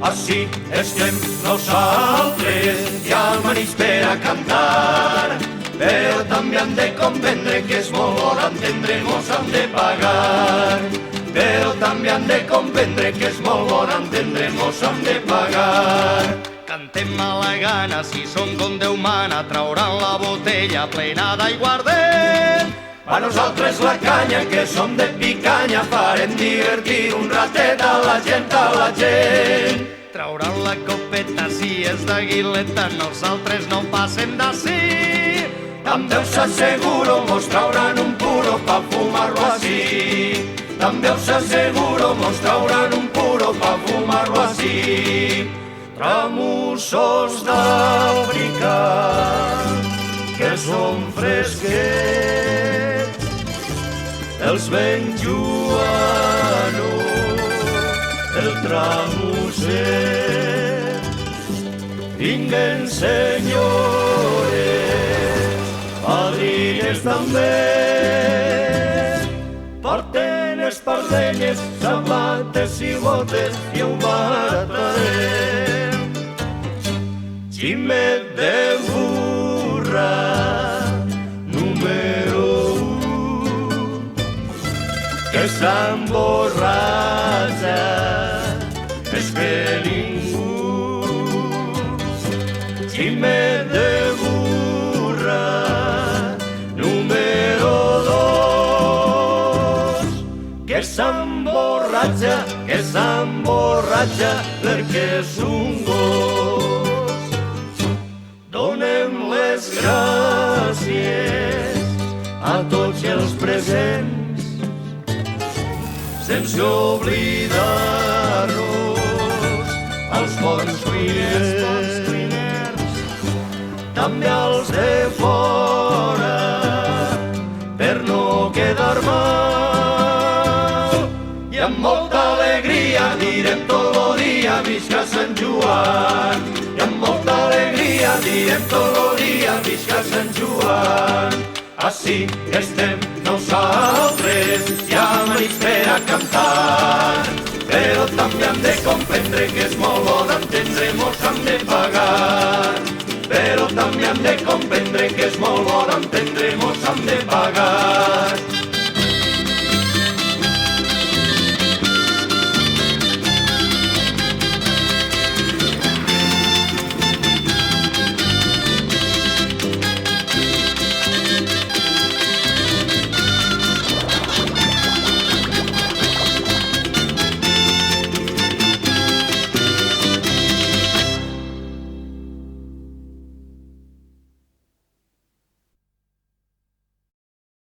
Així estem nosaltres, i amanits per a cantar, però també han de comprendre que és molt hora entendre, mos han de pagar. Però també han de comprendre que és molt hora entendre, mos han de pagar. Cantem a la gana, si som com Déu mana, trauran la botella plena d'aiguardent. A nosaltres la canya, que som de picanya, farem divertir un ratet a la gent, Trauran la copeta, si és d'Aguileta, nosaltres no passem d'ací. També us asseguro, mos trauran un puro pa fumar-lo així. També us asseguro, mos trauran un puro pa fumar-lo així. Tramussos d'Àfrica, que són fresquets, els benjuanos, el tramusset. Vinguen senyores, padrines també, porten espardenyes, sabates i botes i ho baratarem. Ximet de burra, número 1, que s'emborratxa més que ningú. Ximet de burra, número 2, que s'emborratxa perquè és un gos. Donem les gràcies a tots els presents, sense oblidar-nos als bons cuiners, també als de fora, per no quedar mal. I amb molta alegria direm tot el dia visca Sant Joan. I amb molta alegria direm tot el dia visca Sant Joan. Així estem nosaltres, i amanits per a cantar, però també hem de comprendre que és molt hora d'entendre, mos han de pagar. Però també hem de comprendre que és molt hora d'entendre, mos han de pagar.